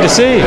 to see you.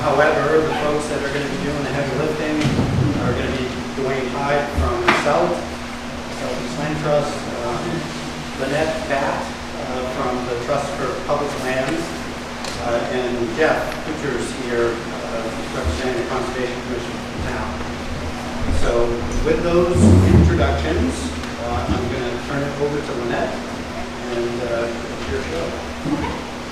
However, the folks that are going to be doing the heavy lifting are going to be Dwayne Hyde from Southeast Land Trust, Lynette Batt from the Trust for Public Lands, and Jeff Kuchers here representing the Conservation Commission for the town. So with those introductions, I'm going to turn it over to Lynette and it's your show.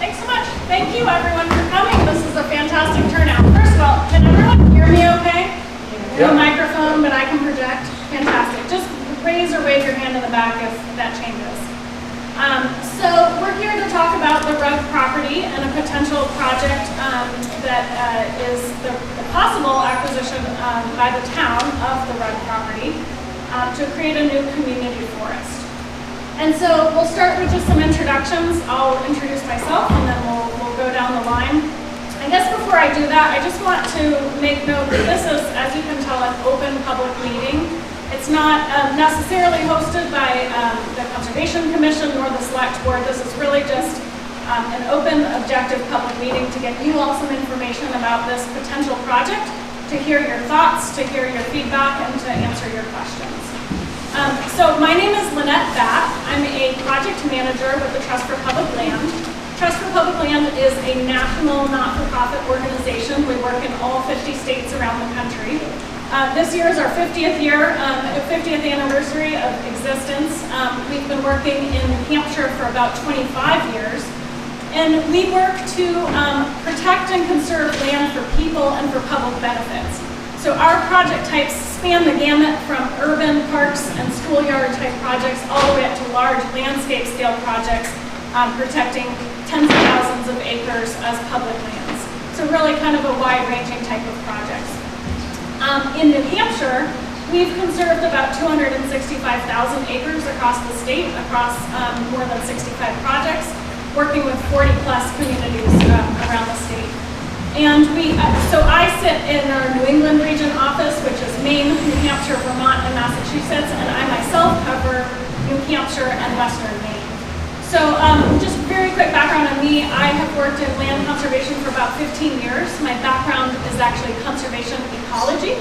Thanks so much. Thank you everyone for coming. This is a fantastic turnout. First of all, can everyone hear me okay? No microphone, but I can project. Fantastic. Just raise or wave your hand in the back if that changes. So we're here to talk about the Rugg property and a potential project that is the possible acquisition by the town of the Rugg property to create a new community forest. And so we'll start with just some introductions. I'll introduce myself and then we'll go down the line. I guess before I do that, I just want to make note that this is, as you can tell, an open public meeting. It's not necessarily hosted by the Conservation Commission nor the Select Board. This is really just an open, objective public meeting to get you all some information about this potential project, to hear your thoughts, to hear your feedback, and to answer your questions. So my name is Lynette Batt. I'm a project manager with the Trust for Public Land. Trust for Public Land is a national not-for-profit organization. We work in all 50 states around the country. This year is our 50th year, 50th anniversary of existence. We've been working in New Hampshire for about 25 years. And we work to protect and conserve land for people and for public benefits. So our project types span the gamut from urban parks and schoolyard type projects all the way up to large landscape scale projects protecting tens of thousands of acres as public lands. So really kind of a wide-ranging type of projects. In New Hampshire, we've conserved about 265,000 acres across the state, across more than 65 projects, working with 40 plus communities around the state. And so I sit in our New England region office, which is Maine, New Hampshire, Vermont, and Massachusetts, and I myself cover New Hampshire and Western Maine. So just very quick background on me. I have worked in land conservation for about 15 years. My background is actually conservation ecology.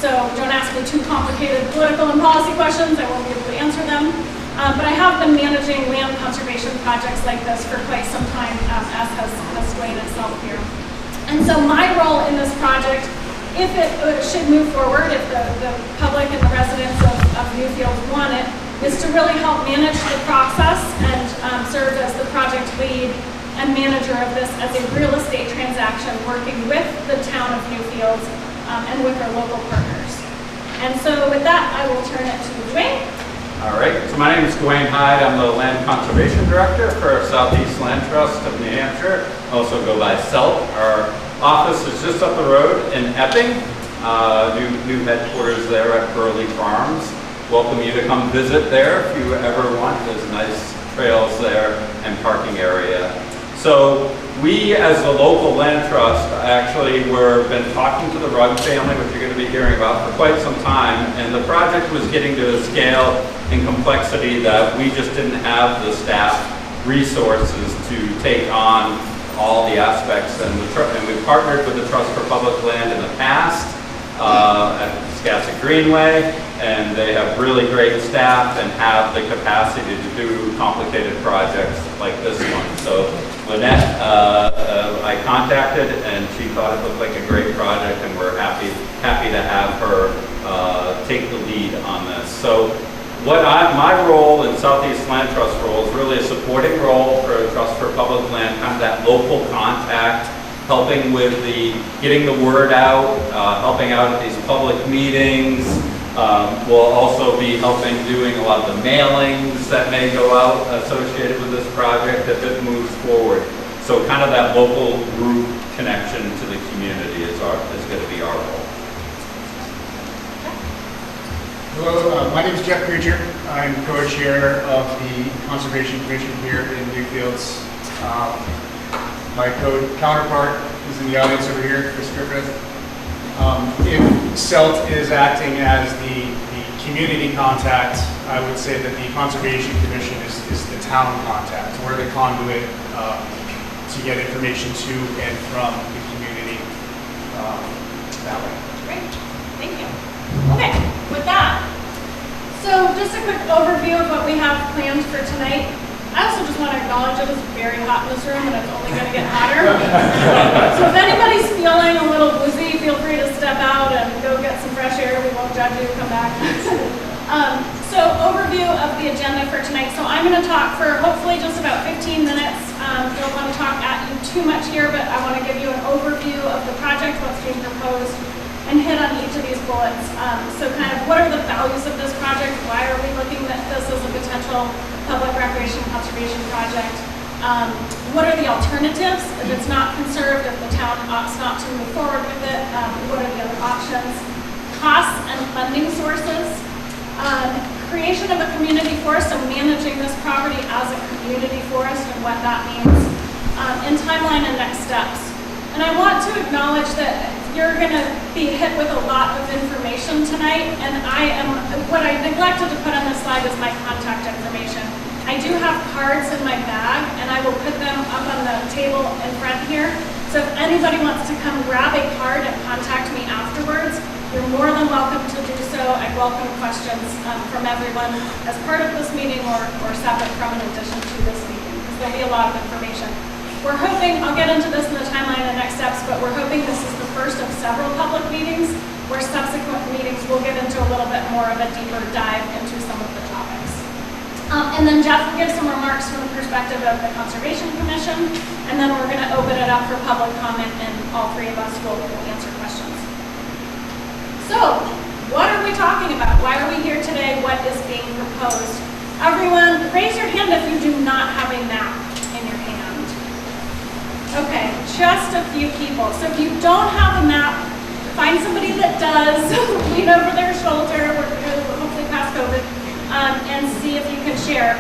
So don't ask me too complicated political and policy questions. I won't be able to answer them. But I have been managing land conservation projects like this for quite some time, as has Dwayne itself here. And so my role in this project, if it should move forward, if the public and the residents of Newfield want it, is to really help manage the process and serve as the project lead and manager of this as a real estate transaction, working with the town of Newfield and with our local partners. And so with that, I will turn it to Dwayne. All right, so my name is Dwayne Hyde. I'm the Land Conservation Director for Southeast Land Trust of New Hampshire. I also go by SELT. Our office is just up the road in Epping. New headquarters there at Burley Farms. Welcome you to come visit there if you ever want. There's nice trails there and parking area. So we, as the local land trust, actually been talking to the Rugg family, which you're going to be hearing about for quite some time, and the project was getting to a scale and complexity that we just didn't have the staff resources to take on all the aspects. And we partnered with the Trust for Public Land in the past at Skasset Greenway, and they have really great staff and have the capacity to do complicated projects like this one. So Lynette, I contacted, and she thought it looked like a great project, and we're happy to have her take the lead on this. So my role in Southeast Land Trust role is really a supporting role for Trust for Public Land, kind of that local contact, helping with getting the word out, helping out at these public meetings. We'll also be helping doing a lot of the mailings that may go out associated with this project if it moves forward. So kind of that local group connection to the community is going to be our role. Hello, my name is Jeff Preacher. I'm co-chair of the Conservation Commission here in Newfields. My counterpart is in the audience over here, Chris Griffith. If SELT is acting as the community contact, I would say that the Conservation Commission is the town contact. We're the conduit to get information to and from the community that way. Great, thank you. Okay, with that, so just a quick overview of what we have planned for tonight. I also just want to acknowledge it is very hot in this room and it's only going to get hotter. So if anybody's feeling a little woozy, feel free to step out and go get some fresh air. We won't judge you, come back. So overview of the agenda for tonight. So I'm going to talk for hopefully just about 15 minutes. Don't want to talk at you too much here, but I want to give you an overview of the project, what's being proposed, and hit on each of these bullets. So kind of what are the values of this project? Why are we looking at this as a potential public recreation conservation project? What are the alternatives if it's not conserved, if the town opts not to move forward with it? What are the other options? Costs and funding sources. Creation of a community forest, so managing this property as a community forest and what that means. And timeline and next steps. And I want to acknowledge that you're going to be hit with a lot of information tonight, and what I neglected to put on this slide is my contact information. I do have cards in my bag, and I will put them up on the table in front here. So if anybody wants to come grab a card and contact me afterwards, you're more than welcome to do so. I welcome questions from everyone as part of this meeting or separate from in addition to this meeting, because there'll be a lot of information. We're hoping, I'll get into this in the timeline and next steps, but we're hoping this is the first of several public meetings where subsequent meetings will get into a little bit more of a deeper dive into some of the topics. And then Jeff will give some remarks from the perspective perspective of the Conservation Commission, and then we're going to open it up for public comment, and all three of us will answer questions. So, what are we talking about? Why are we here today? What is being proposed? Everyone, raise your hand if you do not have a map in your hand. Okay, just a few people. So if you don't have a map, find somebody that does, lean over their shoulder, we're hopefully past COVID, and see if you can share.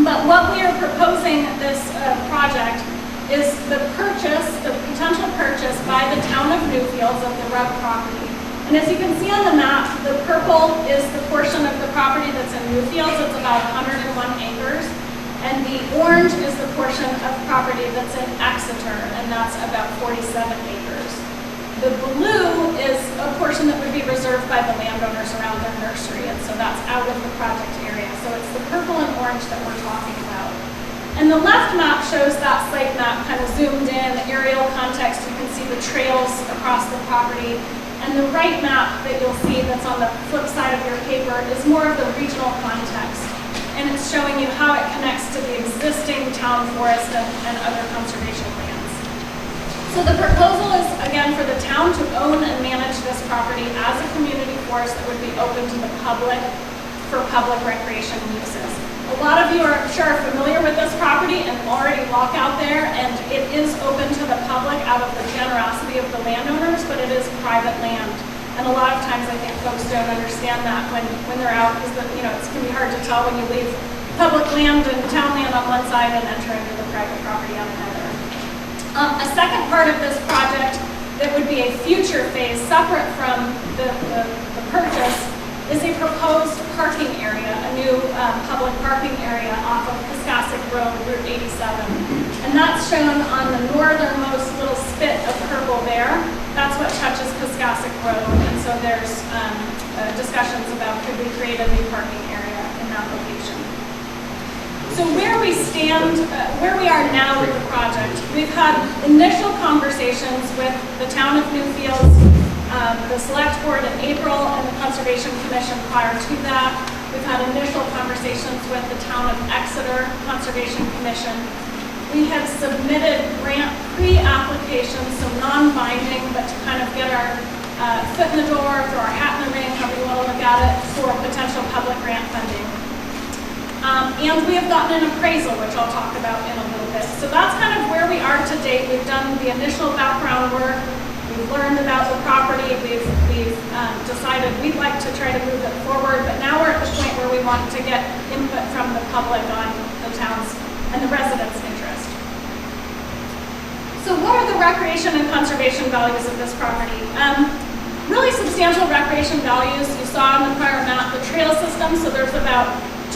But what we are proposing this project is the potential purchase by the town of Newfields of the Rugg property. And as you can see on the map, the purple is the portion of the property that's in Newfields. It's about 101 acres. And the orange is the portion of property that's in Exeter, and that's about 47 acres. The blue is a portion that would be reserved by the landowners around their nursery, and so that's out of the project area. So it's the purple and orange that we're talking about. And the left map shows that site map kind of zoomed in, aerial context. You can see the trails across the property. And the right map that you'll see that's on the flip side of your paper is more of the regional context. And it's showing you how it connects to the existing town forest and other conservation lands. So the proposal is, again, for the town to own and manage this property as a community forest that would be open to the public for public recreation uses. A lot of you are, I'm sure, familiar with this property and already walk out there, and it is open to the public out of the generosity of the landowners, but it is private land. And a lot of times I think folks don't understand that when they're out, because it's going to be hard to tell when you leave public land and town land on one side and enter into the private property on another. A second part of this project that would be a future phase separate from the purchase is a proposed parking area, a new public parking area off of Piscassic Road, Route 87. And that's shown on the northernmost little spit of purple there. That's what touches Piscassic Road. And so there's discussions about could we create a new parking area in that location. So where we stand, where we are now with the project, we've had initial conversations with the town of Newfields, the select board in April, and the Conservation Commission prior to that. We've had initial conversations with the town of Exeter Conservation Commission. We have submitted grant pre-applications, so non-binding, but to kind of get our foot in the door, throw our hat in the ring, however you want to look at it, for potential public grant funding. And we have gotten an appraisal, which I'll talk about in a little bit. So that's kind of where we are to date. We've done the initial background work. We've learned about the property. We've decided we'd like to try to move it forward, but now we're at the point where we want to get input from the public on the town's and the residents' interest. So what are the recreation and conservation values of this property? Really substantial recreation values. You saw on the prior map the trail system, so there's about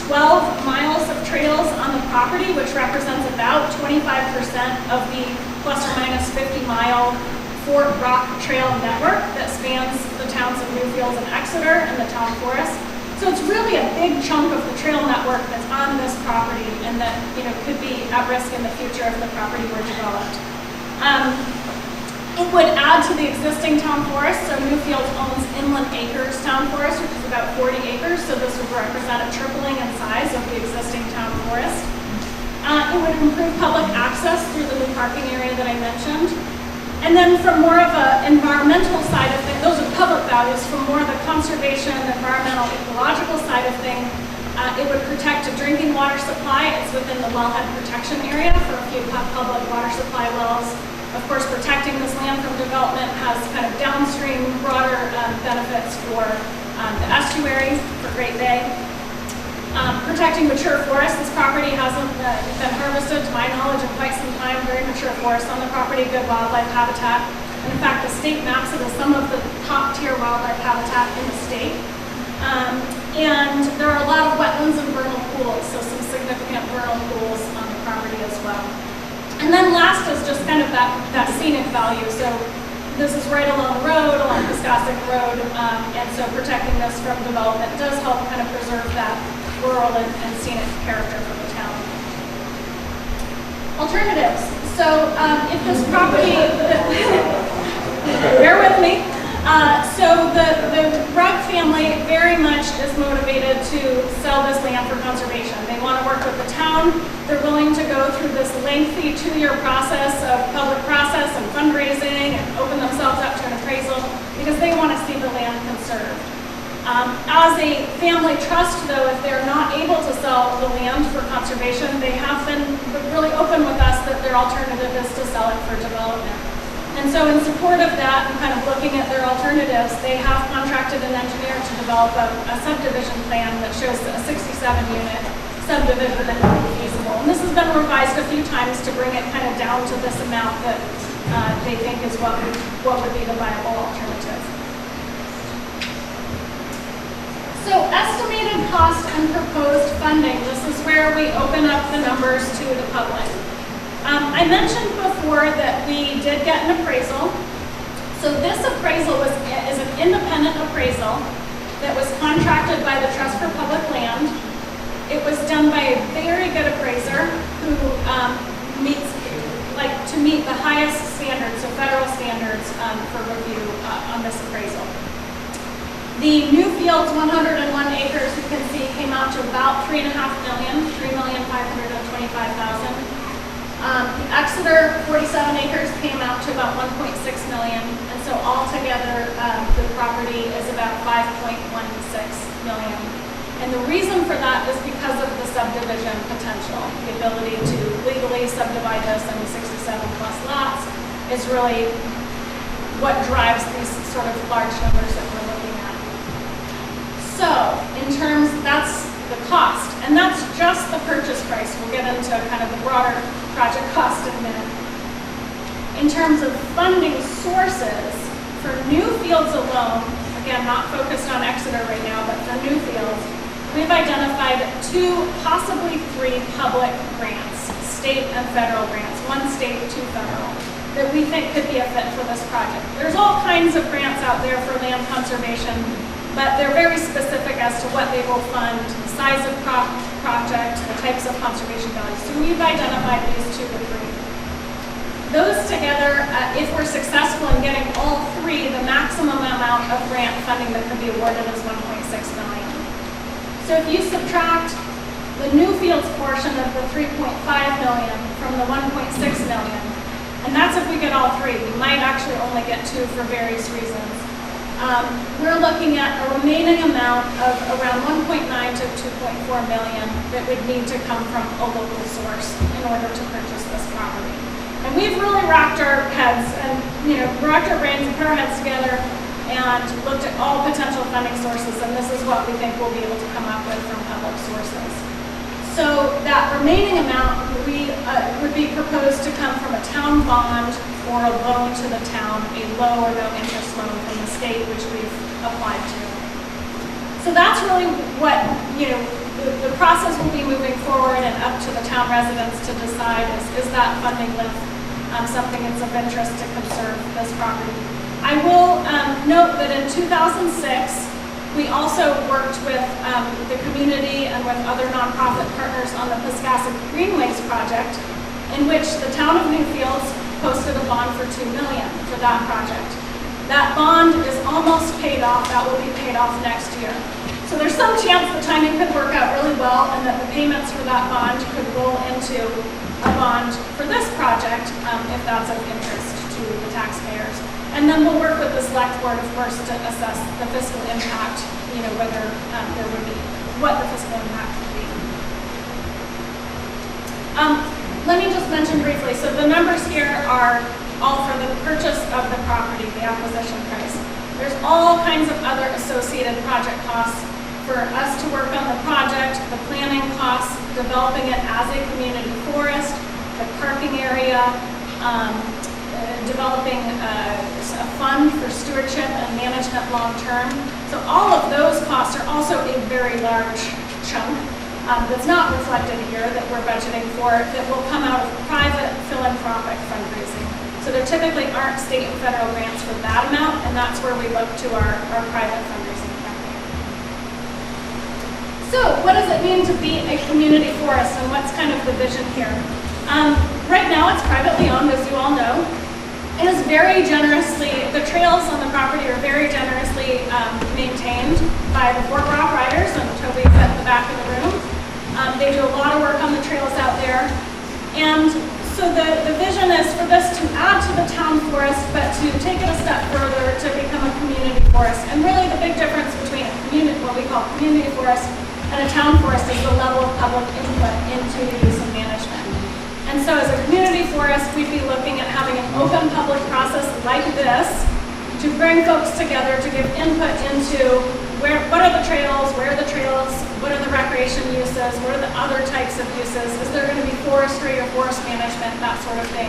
12 miles of trails on the property, which represents about 25% of the plus or minus 50-mile Fort Rock Trail network that spans the towns of Newfields and Exeter and the town forest. So it's really a big chunk of the trail network that's on this property and that could be at risk in the future if the property were developed. It would add to the existing town forest. So Newfields owns Inland Acres Town Forest, which is about 40 acres. So this would represent a tripling in size of the existing town forest. It would improve public access through the new parking area that I mentioned. And then from more of an environmental side of things, those are public values. From more of the conservation, environmental, ecological side of things, it would protect a drinking water supply. It's within the wellhead protection area for a few public water supply wells. Of course, protecting this land from development has kind of downstream, broader benefits for the estuary, for Great Bay. Protecting mature forests. This property hasn't been harvested, to my knowledge, in quite some time. Very mature forests on the property, good wildlife habitat. And in fact, the state maps it as some of the top tier wildlife habitat in the state. And there are a lot of wetlands and vernal pools, so some significant vernal pools on the property as well. And then last is just kind of that scenic value. So this is right along the road, along Piscassic Road, and so protecting this from development does help kind of preserve that rural and scenic character for the town. Alternatives. So if this property, bear with me. So the Rugg family very much is motivated to sell this land for conservation. They want to work with the town. They're willing through this lengthy 2-year process of public process and fundraising and open themselves up to an appraisal because they want to see the land conserved. As a family trust, though, if they're not able to sell the land for conservation, they have been really open with us that their alternative is to sell it for development. And so in support of that and kind of looking at their alternatives, they have contracted an engineer to develop a subdivision plan that shows a 67-unit subdivision that would be feasible. And this has been revised a few times to bring it kind of down to this amount that they think is what would be the viable alternative. So estimated cost and proposed funding. This is where we open up the numbers to the public. I mentioned before that we did get an appraisal. So this appraisal is an independent appraisal that was contracted by the Trust for Public Land. It was done by a very good appraiser who meet the highest standards, so federal standards for review on this appraisal. The Newfields 101 acres, you can see, came out to about $3.5 million, $3,525,000. The Exeter 47 acres came out to about $1.6 million, and so altogether the property is about $5.16 million. And the reason for that is because of the subdivision potential. The ability to legally subdivide this into 67 plus lots is really what drives these sort of large numbers that we're looking at. So, that's the cost, and that's just the purchase price. We'll get into kind of the broader project cost in a minute. In terms of funding sources, for Newfields alone, again, not focused on Exeter right now, but for Newfields, we've identified 2, possibly 3 public grants, state and federal grants, 1 state, 2 federal, that we think could be a fit for this project. There's all kinds of grants out there for land conservation, but they're very specific as to what they will fund, the size of project, the types of conservation values. So we've identified these 2 to 3. Those together, if we're successful in getting all 3, the maximum amount of grant funding that could be awarded is $1.6 million. So if you subtract the Newfields portion of the $3.5 million from the $1.6 million, and that's if we get all 3. We might actually only get 2 for various reasons. We're looking at a remaining amount of around 1.9 to 2.4 million that would need to come from a local source in order to purchase this property. And we've really rocked our heads and rocked our brains and put our heads together and looked at all potential funding sources, and this is what we think we'll be able to come up with from public sources. So that remaining amount would be proposed to come from a town bond or a loan to the town, a low or no interest loan from the state, which we've applied to. So that's really what, the process will be moving forward and up to the town residents to decide is that funding lift something that's of interest to conserve this property. I will note that in 2006, we also worked with the community and with other nonprofit partners on the Piscasset Greenways project, in which the town of Newfields posted a bond for $2 million for that project. That bond is almost paid off. That will be paid off next year. So there's some chance the timing could work out really well and that the payments for that bond could roll into a bond for this project if that's of interest to the taxpayers. And then we'll work with the select board, of course, to assess the fiscal impact, whether there would be, what the fiscal impact would be. Let me just mention briefly, so the numbers here are all for the purchase of the property, the acquisition price. There's all kinds of other associated project costs for us to work on the project, the planning costs, developing it as a community forest, the parking area, developing a fund for stewardship and management long-term. So all of those costs are also a very large chunk that's not reflected here that we're budgeting for that will come out of private philanthropic fundraising. So there typically aren't state and federal grants for that amount, and that's where we look to our private fundraising campaign. So what does it mean to be a community forest, and what's kind of the vision here? Right now it's privately owned, as you all know. It is very generously, the trails on the property are very generously maintained by the Fort Rock Riders, and Toby's at the back of the room. They do a lot of work on the trails out there. And vision is for this to add to the town forest, but to take it a step further to become a community forest. And really the big difference between a community, what we call community forest, and a town forest is the level of public input into the use and management. And so as a community forest, we'd be looking at having an open public process like this to bring folks together to give input into what are the trails, where are the trails, what are the recreation uses, what are the other types of uses, is there going to be forestry or forest management, that sort of thing.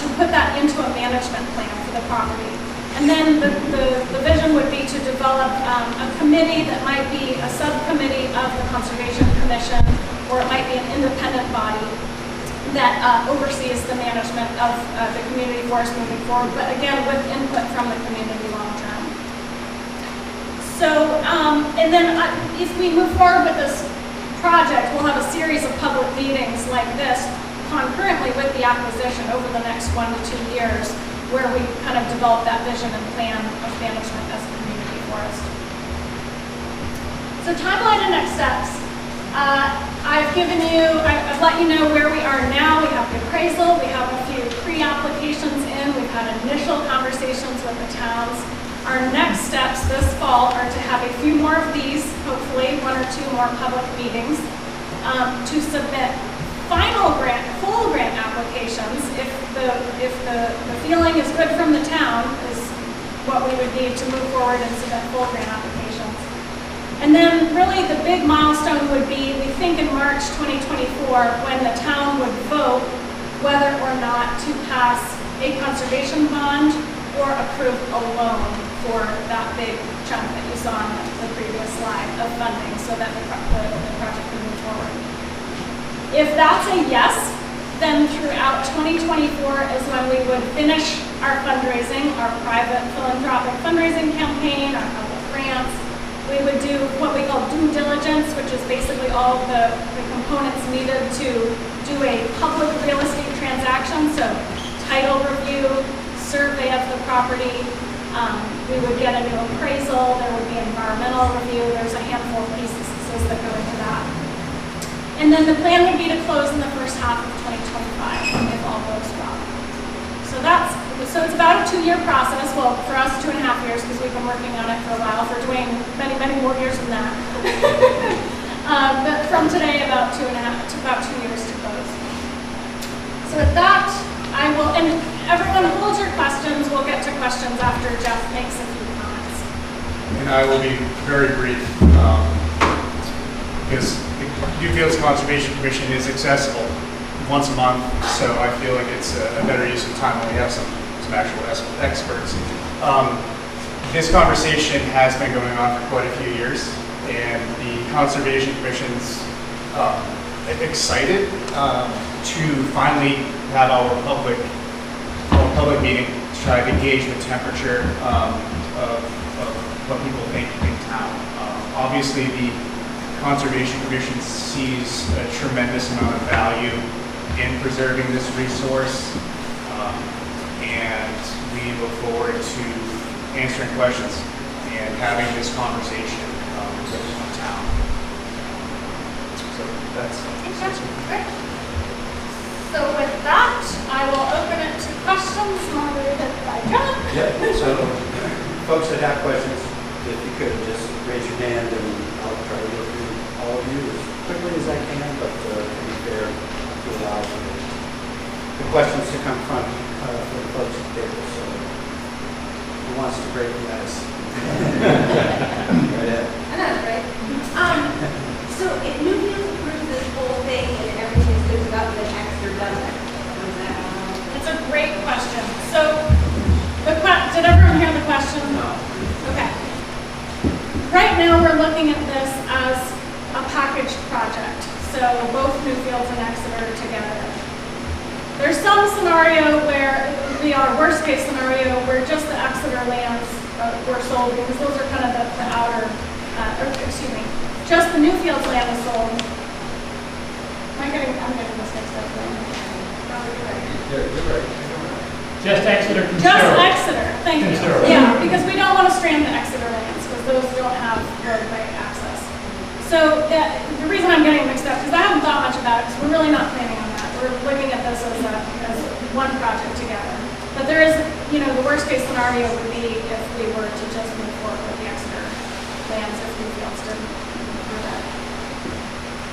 To put that into a management plan for the property. And then the vision would be to develop a committee that might be a subcommittee of the Conservation Commission, or it might be an independent body that oversees the management of the community forest moving forward, but again, with input from the community long term. So, and then if we move forward with this project, we'll have a series of public meetings like this concurrently with the acquisition over the next 1 to 2 years, where we kind of develop that vision and plan of management as a community forest. So timeline and next steps. I've let you know where we are now. We have the appraisal, we have a few pre-applications in, we've had initial conversations with the towns. Our next steps this fall are to have a few more of these, hopefully 1 or 2 more public meetings, to submit final grant, full grant applications. If the feeling is good from the town, is what we would need to move forward and submit full grant applications. And then really the big milestone would be, we think in March 2024, when the town would vote whether or not to pass a conservation bond or approve a loan for that big chunk that you saw on the previous slide of funding so that the project can move forward. If that's a yes, then throughout 2024 is when we would finish our fundraising, our private philanthropic fundraising campaign, our public grants. We would do what we call due diligence, which is basically all the components needed to do a public real estate transaction. So title review, survey of the property, we would get a new appraisal, there would be environmental review, there's a handful of pieces that go into that. And then the plan would be to close in the first half of 2025 if all goes well. So it's about a 2-year process. Well, for us, 2.5 years, because we've been working on it for a while. For Dwayne, many, many more years than that. But from today, about 2 years to close. So with that, I will, and everyone hold your questions. We'll get to questions after Jeff makes a few comments. And I will be very brief, because the Newfields Conservation Commission is accessible once a month, so I feel like it's a better use of time when we have some actual experts. This conversation has been going on for quite a few years, and the Conservation Commission's excited to finally have our public meeting to try to gauge the temperature of what people think in town. Obviously, the Conservation Commission sees a tremendous amount of value in preserving this resource, and we look forward to answering questions and having this conversation with everyone in town. So that's Great. So with that, I will open it to questions moderated by John. Yeah, so folks that have questions, if you could just raise your hand and I'll try to go through all of you as quickly as I can, but to be fair, to allow for the questions to come from the folks at the table. So who wants to break the ice? Right ahead. I know, right? So if Newfields approves this whole thing and everything's good to go, then Exeter doesn't. It's a great question. So, did everyone hear the question? No. Okay. Right now, we're looking at this as a packaged project. So both Newfields and Exeter together. There's some scenario where it would be our worst case scenario where just the Exeter lands were sold, because those are kind of the outer, just the Newfields land is sold. I'm getting this mixed up then. You're right. Just Exeter. Just Exeter, thank you. Consider. Yeah, because we don't want to strand the Exeter lands, because those don't have roadway access. So the reason I'm getting mixed up, because I haven't thought much about it, because we're really not planning on that. We're worst case scenario would be if we were to just move forward with the Exeter plans if Newfields didn't approve it.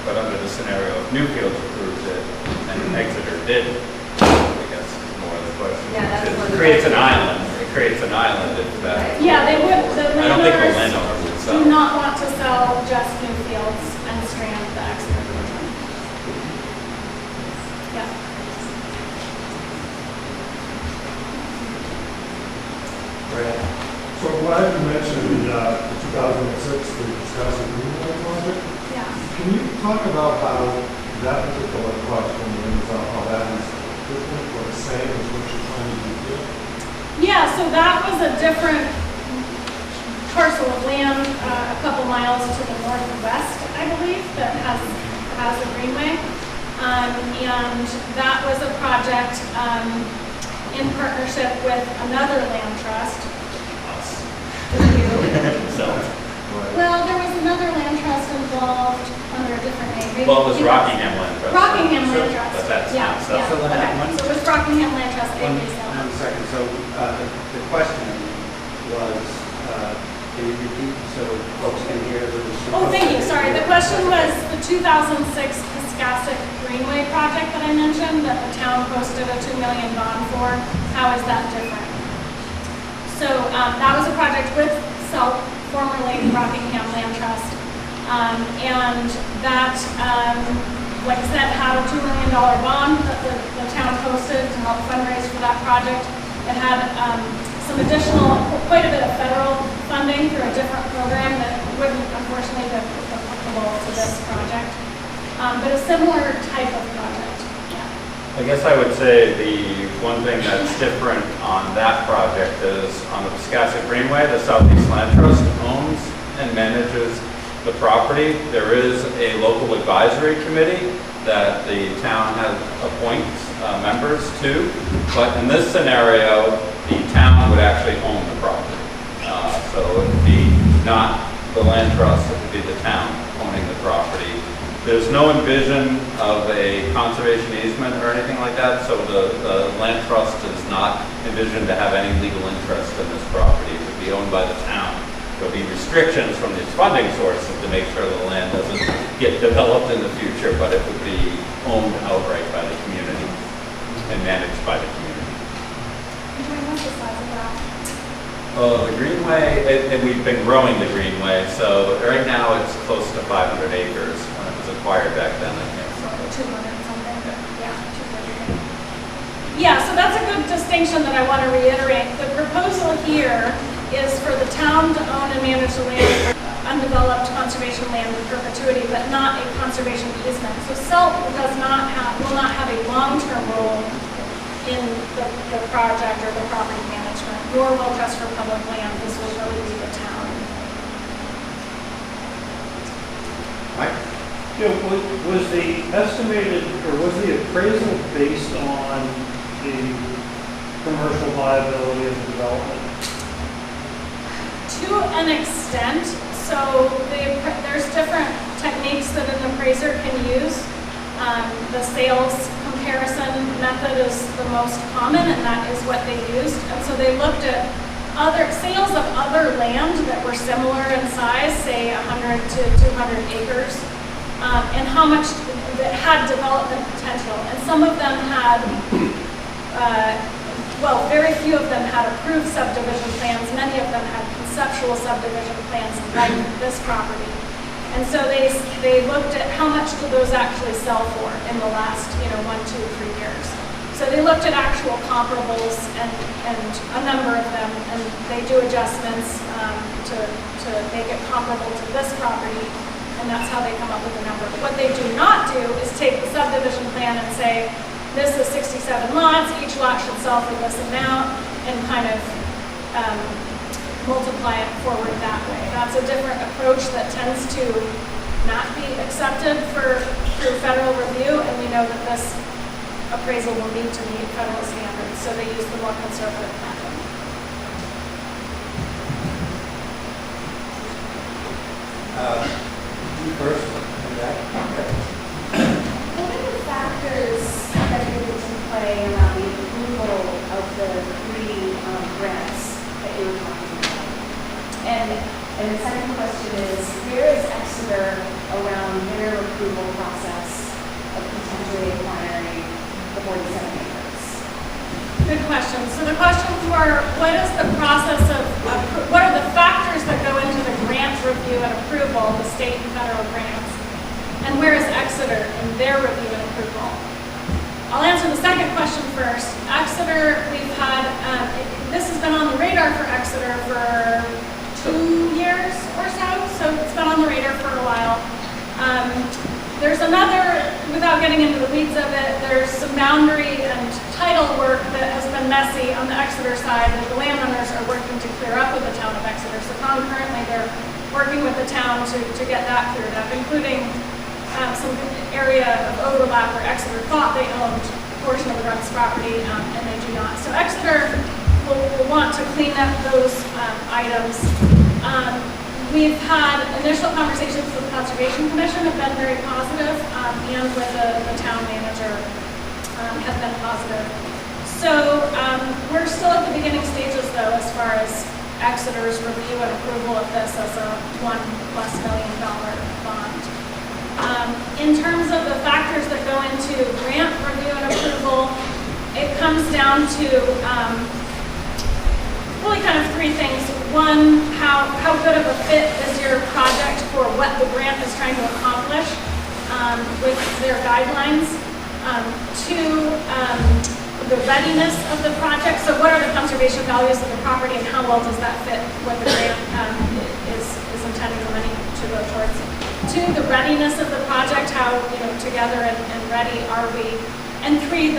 But under the scenario if Newfields approved it and Exeter didn't, I guess is more of the question. Yeah, that's It one of the creates an questions. island. It creates an island if that. Yeah, they would, the I don't think the landowners landowner would do sell. not want to sell just Newfields and strand the Exeter version. Yeah. So Vlad, you mentioned 2006, the Wisconsin Greenway project. Yeah. Can you talk about how that particular project, when you ends up, how that is different or the same as what you're trying to do here? Yeah, so that was a different parcel of land, a couple miles to the northwest, I believe, that has a greenway. And that was a project in partnership with another land trust. Us. You. So, Well, there was another land trust involved under a different name. Maybe- well, it was Rockingham Land Trust. Rockingham Land Trust. But that's Yeah, not, so. yeah, So then okay. one- So it was Rockingham Land Trust, One APC. second, so the question was, can you repeat so folks can hear the... Oh, thank you, sorry. The question was the 2006 Piscassic Greenway project that I mentioned, that the town posted a $2 million bond for. How is that different? So that was a project with SELP, formerly Rockingham Land Trust. And that, like I said, had a $2 million bond that the town posted to help fundraise for that project. It had some additional, quite a bit of federal funding through a different program that wouldn't unfortunately be applicable to this project. But a similar type of project, yeah. I guess I would say the one thing that's different on that project is on the Piscassic Greenway, the Southeast Land Trust owns and manages the property. There is a local advisory committee that the town has appoints members to, but in this scenario, the town would actually own the property. So it would be not the land trust, it would be the town owning the property. There's no envision of a conservation easement or anything like that, so the land trust does not envision to have any legal interest in this property. It would be owned by the town. There'll be restrictions from these funding sources to make sure the land doesn't get developed in the future, but it would be owned outright by the community and managed by the community. What's the size of that? The Greenway, and we've been growing the Greenway, so right now it's close to 500 acres. When it was acquired back then, I think. So 200 something, yeah, 200. Yeah, so that's a good distinction that I want to reiterate. The proposal here is for the town to own and manage the land, undeveloped conservation land in perpetuity, but not a conservation easement. So SELP will not have a long-term role in the project or the property management, nor will Trust for Public Land. This will really be the town. Mike? Yeah, was the estimated, or was the appraisal based on the commercial viability of the development? To an extent, so there's different techniques that an appraiser can use. The sales comparison method is the most common, and that is what they used. And so they looked at other sales of other land that were similar in size, say 100 to 200 acres, and how much that had development potential. And some of them had, well, very few of them had approved subdivision plans. Many of them had conceptual subdivision plans like this property. And so they looked at how much do those actually sell for in the last, 1, 2, 3 years. So they looked at actual comparables and a number of them, and they do adjustments to make it comparable to this property, and that's how they come up with the number. What they do not do is take the subdivision plan and say, this is 67 lots, each lot should sell for this amount, and kind of multiply it forward that way. That's a different approach that tends to not be accepted through federal review, and we know that this appraisal will need to meet federal standards, so they use the more conservative method. You first, and Jack. What are the factors that come into play around the approval of the three grant And the second question is, where is Exeter around their approval process of potentially acquiring the 47 acres? Good question. So the questions were, what is the process of, what are the factors that go into the grant review and approval, the state and federal grants? And where is Exeter in their review and approval? I'll answer the second question first. Exeter, we've had, this has been on the radar for Exeter for 2 years or so it's been on the radar for a while. There's another, without getting into the weeds of it, there's some boundary and title work that has been messy on the Exeter side that the landowners are working to clear up with the town of Exeter. So concurrently, they're working with the town to get that cleared up, including some area of overlap where Exeter thought they owned a portion of the Runs property, and they do not. So Exeter will want to clean up those items. We've had initial conversations with the Conservation Commission have been very positive, and with the town manager have been positive. So we're still at the beginning stages though, as far as Exeter's review and approval of this as a $1+ million bond. In terms of the factors that go into grant review and approval, it comes down to really kind of three things. One, how good of a fit is your project for what the grant is trying to accomplish with their guidelines. Two, the readiness of the project. So what are the conservation values of the property and how well does that fit what the grant is intending the money to go towards? Two, the readiness of the project, how together and ready are we? And three,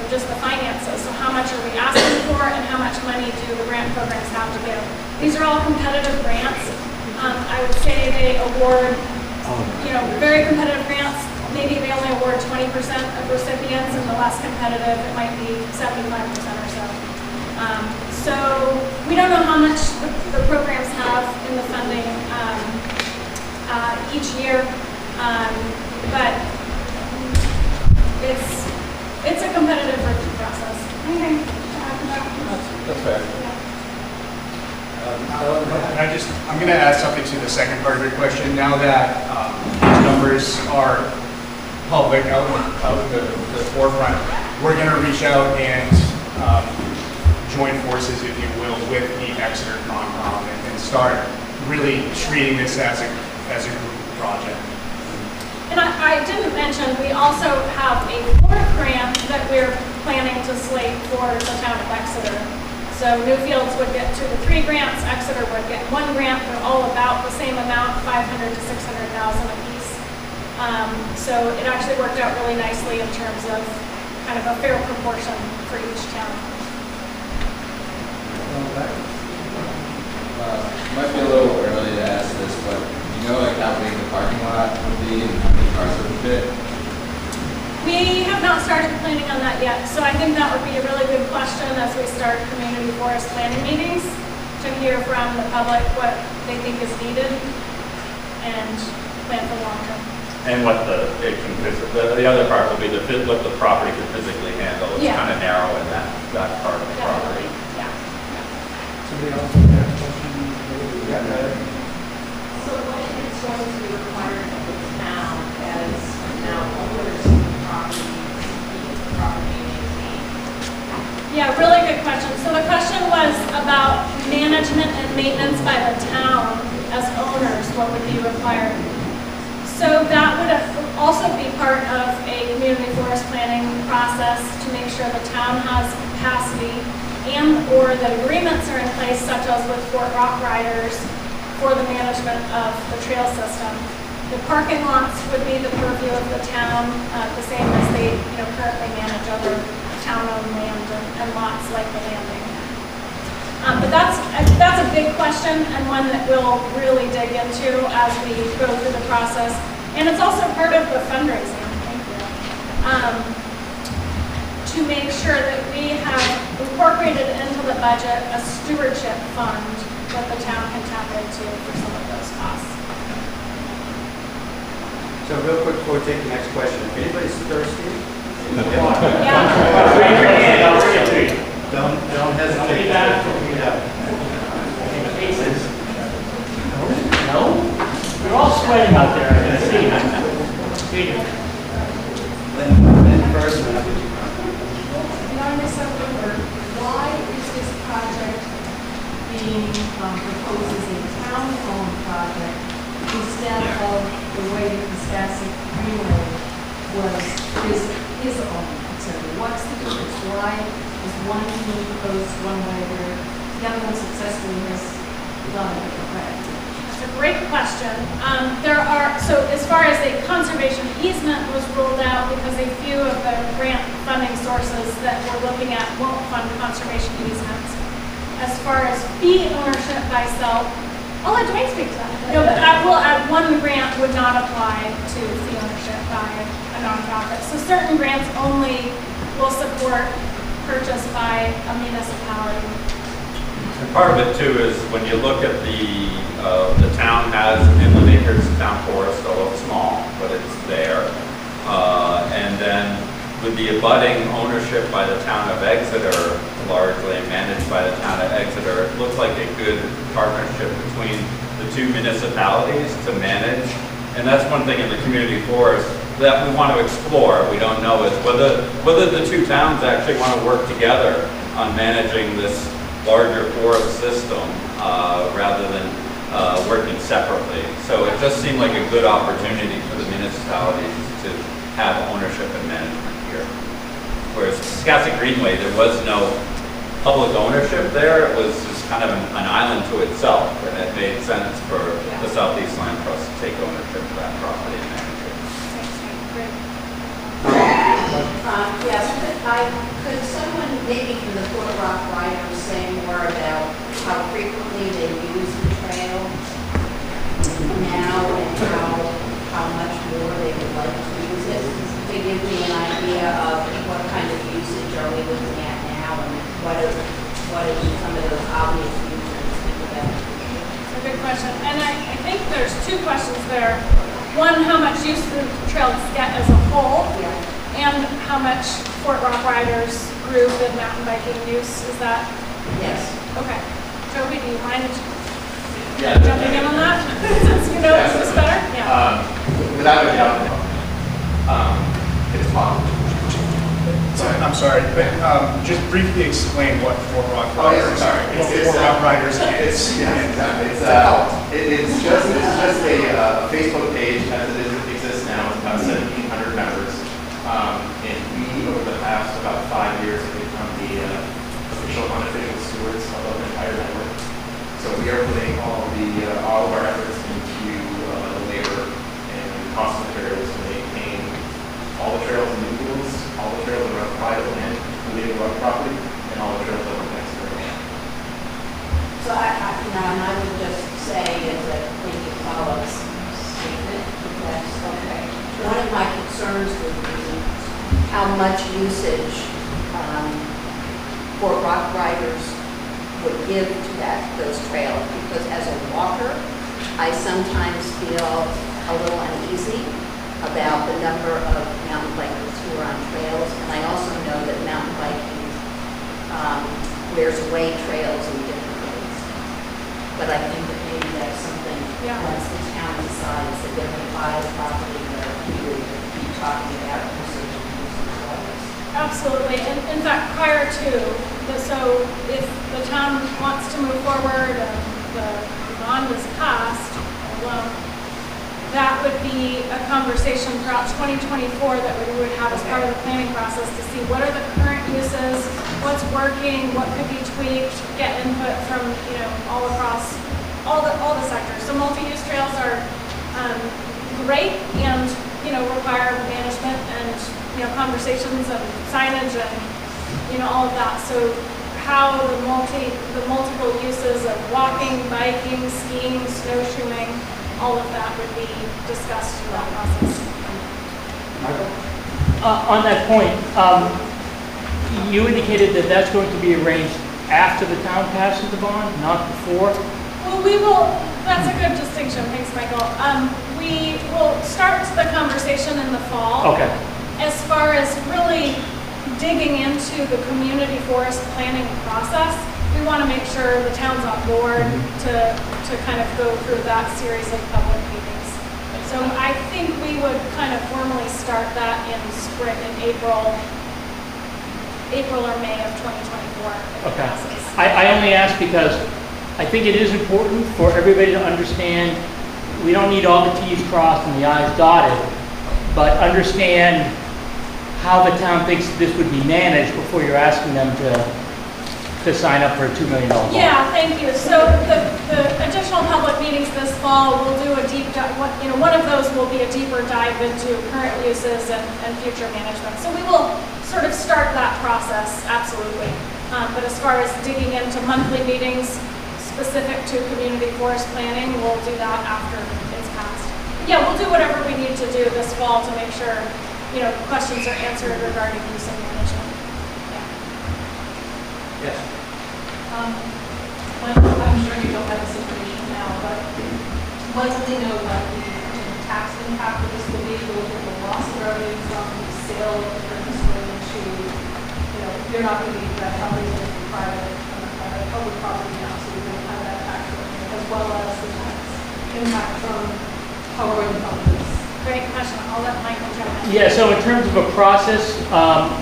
just the finances. So how much are we asking for and how much money do the grant programs have to give? These are all competitive grants. I would say they award, very competitive grants. Maybe they only award 20% of recipients, and the less competitive, it might be 75% or so. So we don't know how much the programs have in the funding each year, but it's a competitive review process. Anything to add to that? That's fair. I'm going to add something to the second part of your question. Now that these numbers are public, out of the forefront, we're going to reach out and join forces, if you will, with the Exeter Concom and start really treating this as a group project. And I didn't mention, we also have a fourth grant that we're planning to slate for the town of Exeter. So Newfields would get 2 to 3 grants, Exeter would get 1 grant. They're all about the same amount, $500,000 to $600,000 apiece. So it actually worked out really nicely in terms of kind of a fair proportion for each town. Might be a little early to ask this, but how big the parking lot would be and how many cars it would fit? We have not started planning on that yet, so I think that would be a really good question as we start community forest planning meetings to hear from the public what they think is needed and plan for long term. And what the other part will be what the property can physically handle. It's kind of narrow in that part of the property. Yeah. Somebody else have a question? Yeah, So what is going to be required of the town as now owners of the property to keep the property maintained? Yeah, really good question. So the question was about management and maintenance by the town as owners, what would be required? So that would also be part of a community forest planning process to make sure the town has capacity and or the agreements are in place, such as with Fort Rock Riders, for the management of the trail system. The parking lots would be the purview of the town, the same as they currently manage other town-owned land and lots like the landing. But that's a big question and one that we'll really dig into as we go through the process. And it's also part of the fundraising, thank you, to make sure that we have incorporated into the budget a stewardship fund that the town can tap into for some of those costs. So real quick before we take the next question, if anybody's thirsty, Yeah. don't hesitate. You're all sweating out there, I can see. Peter. Lynn first, and then I'll get you. Anonymous September, why is this project being proposed as a town-owned project instead of the way that the Skasik Greenway was his own, etc.? What's the difference? Why is one being proposed one way where the other one successfully has done it a different way? That's a great question. So as far as the conservation easement was ruled out because a few of the grant funding sources that we're looking at won't fund conservation easements. As far as fee ownership by self, I'll let Dwayne speak to that. No, but I will add one grant would not apply to fee ownership by a nonprofit. So certain grants only will support purchase by a municipality. And part of it too is when you look at the town has inland acres town forest, although it's small, but it's there. And then with the abutting ownership by the town of Exeter, largely managed by the town of Exeter, it looks like a good partnership between the two municipalities to manage. And that's one thing in the community forest that we want to explore. We don't know is whether the two towns actually want to work together on managing this larger forest system rather than working separately. So it just seemed like a good opportunity for the municipalities to have ownership and management here. Whereas Skasik Greenway, there was no public ownership there. It was just kind of an island to itself, and it made sense for the Southeast Land Trust to take ownership of that property and manage it. Yes, could someone, maybe from the Fort Rock Riders, say more about how frequently they use the trail now and how much more they would like to use it? To give me an idea of what kind of usage are we looking at now and what are some of those obvious uses about? It's a good question. And I think there's two questions there. One, how much use the trails get as a whole, and how much Fort Rock Riders group and mountain biking use, is that? Yes. Okay. Toby, do you mind jumping in on that? Since you know this better? Yeah. Without a doubt, it's possible. I'm sorry, but just briefly explain what Fort Rock Riders is. Fort Rock Riders is. Exactly. It's just a Facebook page as it exists now. It's about 1,700 members. And we, over the past about 5 years, have become the official, unofficial stewards of the entire network. So we are putting all of our efforts into the labor and cost of materials to maintain all the trails in the fields, all the trails around private land, including road property, and all the trails over next to land. So I would just say as a maybe follow-up statement, if that's okay. One of my concerns would be how much usage Fort Rock Riders would give to those trails, because as a walker, I sometimes feel a little uneasy about the number of mountain bikers who are on trails, and I also know that mountain biking wears away trails in different ways. But I think that maybe that's something, once the town decides that they're going to buy the property, that we would be talking about usage and usage levels. Absolutely. And in fact, prior to, so if the town wants to move forward and the bond is passed, that would be a conversation throughout 2024 that we would have as part of the planning process to see what are the current uses, what's working, what could be tweaked, get input from all across all the sectors. So multi-use trails are great and require management and conversations and signage and all of that. So how the multiple uses of walking, biking, skiing, snowshoeing, all of that would be discussed through that process. Michael? On that point, you indicated that that's going to be arranged after the town passes the bond, not before? Well, that's a good distinction, thanks Michael. We will start the conversation in the fall. Okay. As far as really digging into the community forest planning process, we want to make sure the town's on board to kind of go through that series of public meetings. So I think we would kind of formally start that in spring, in April or May of 2024. if it Okay. passes. I only ask because I think it is important for everybody to understand, we don't need all the Ts crossed and the Is dotted, but understand how the town thinks this would be managed before you're asking them to sign up for a $2 million bond. Yeah, thank you. So the additional public meetings this fall, we'll do a deep dive, one of those will be a deeper dive into current uses and future management. So we will sort of start that process, absolutely. But as far as digging into monthly meetings specific to community forest planning, we'll do that after it's passed. Yeah, we'll do whatever we need to do this fall to make sure, questions are answered regarding use and management. Yes. I'm sure you don't have this information now, but when do they know what the tax impact of this will be? Will it the loss of revenue from the sale of the purchase going to, you're not going to be, that property is going to be private, public property now, so you're going to have that tax revenue as well as the tax impact from how we're going to fund this. Great question. I'll let Michael jump in. Yeah, so in terms of a process,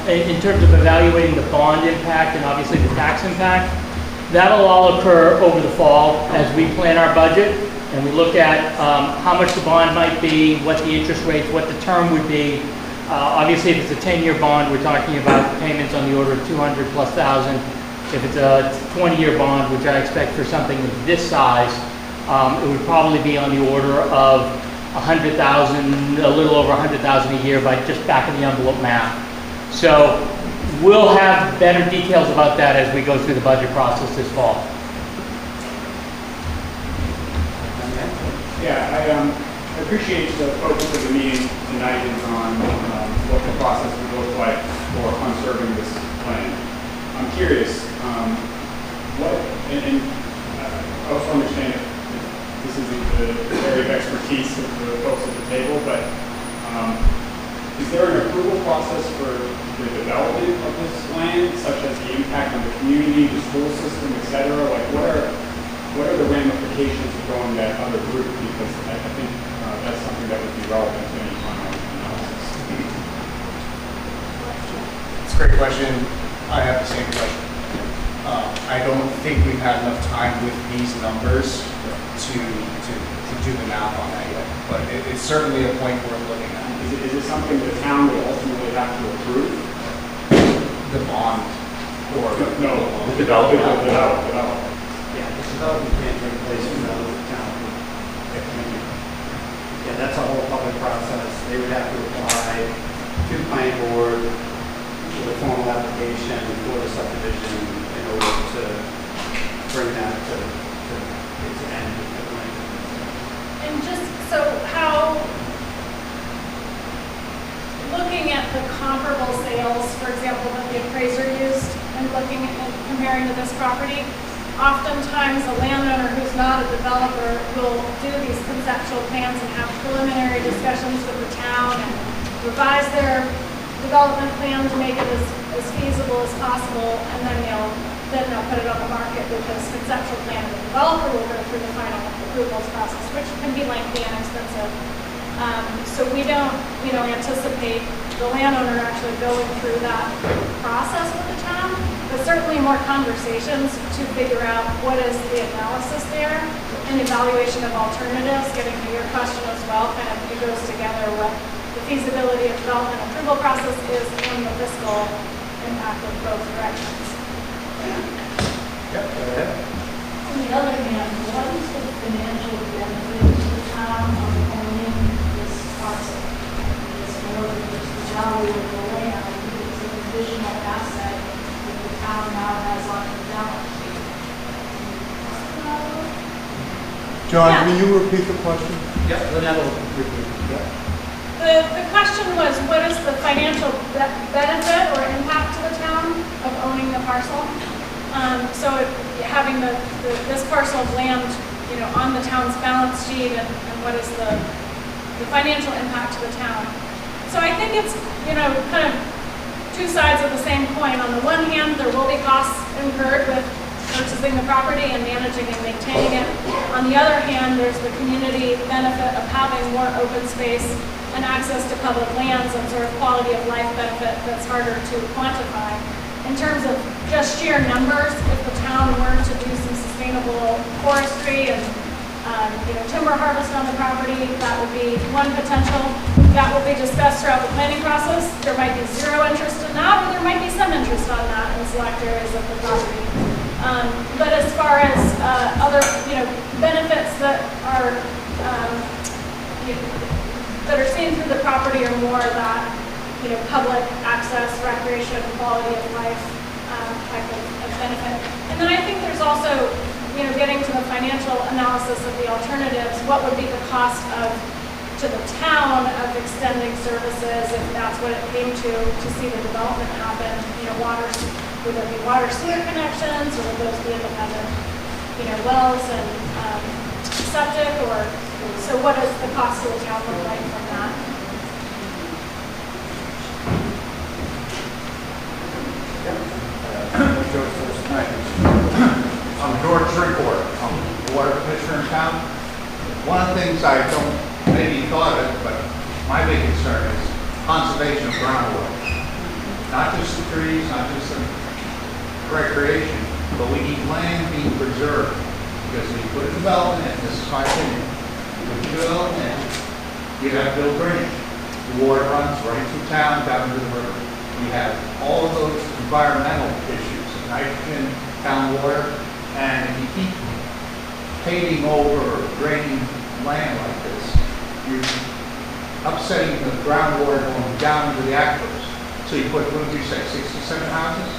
in terms of evaluating the bond impact and obviously the tax impact, that'll all occur over the fall as we plan our budget and we look at how much the bond might be, what the interest rates, what the term would be. Obviously, if it's a 10-year bond, we're talking about payments on the order of $200,000+. If it's a 20-year bond, which I expect for something of this size, it would probably be on the order of $100,000, a little over $100,000 a year by just back of the envelope math. So we'll have better details about that as we go through the budget process this fall. Yeah, I appreciate the focus of the meeting tonight is on what the process would look like for conserving this land. I'm curious, and I also understand if this isn't the area of expertise of the folks at the table, but is there an approval process for the development of this land, such as the impact on the community, the school system, et cetera? Like, what are the ramifications of going that other route? Because I think that's something that would be relevant to any final analysis. It's a great question. I have the same question. I don't think we've had enough time with these numbers to do the math on that yet, but it's certainly a point worth looking at. Is it something the town will ultimately have to approve? The bond or No, The development. Yeah, the development can't take place without the town. Yeah, that's a whole public process. They would have to apply to the planning board with a formal application for the subdivision in order to bring that to its end. And just so how, looking at the comparable sales, for example, that the appraiser used, and looking at comparing to this property, oftentimes a landowner who's not a developer will do these conceptual plans and have preliminary discussions with the town and revise their development plan to make it as feasible as possible, and then they'll put it on the market with this conceptual plan. The developer will go through the final approvals process, which can be lengthy and expensive. So we don't, anticipate the landowner actually going through that process with the town, but certainly more conversations to figure out what is the analysis there and evaluation of alternatives, getting to your question as well, kind of it goes together what the feasibility of development approval process is and the fiscal impact of both directions. Yep, go ahead. On the other hand, what is the financial benefit to the town of owning this parcel? It's more than just the value of the land, it's an additional asset that the town now has on the balance sheet. John, Yeah. will you repeat the question? Yep, Lynette will repeat. Yep. The question was, what is the financial benefit or impact to the town of owning the parcel? So having this parcel of land, on the town's balance sheet, and what is the financial impact to the town? So I think it's, kind of two sides of the same coin. On the one hand, there will be costs incurred with purchasing the property and managing and maintaining it. On the other hand, there's the community benefit of having more open space and access to public lands and sort of quality of life benefit that's harder to quantify. In terms of just sheer numbers, if the town were to do some sustainable forestry and timber harvest on the property, that would be one potential. That will be discussed throughout the planning process. There might be zero interest in that, or there might be some interest on that in select areas of the property. But as far as other, benefits that are seen through the property are more that, public access, recreation, quality of life type of benefit. And then I think there's also, getting to the financial analysis of the alternatives, what would be the cost to the town of extending services if that's what it came to see the development happen. Would there be water sewer connections, or would those be independent, wells and septic, or so what does the cost to the town look like from that? I'm George Shrinkwater. I'm the water commissioner in town. One of the things I don't maybe thought of, but my big concern is conservation of groundwater. Not just the trees, not just the recreation, but we need land being preserved. Because when you put a development in, this is my opinion, you put a development in, you have to build drainage. The water runs right through town, down to the river. We have all of those environmental issues, nitrogen, town water, and if you keep paving over or draining land like this, you're upsetting the groundwater going down into the aquifers. So you put, what did you say, 67 houses?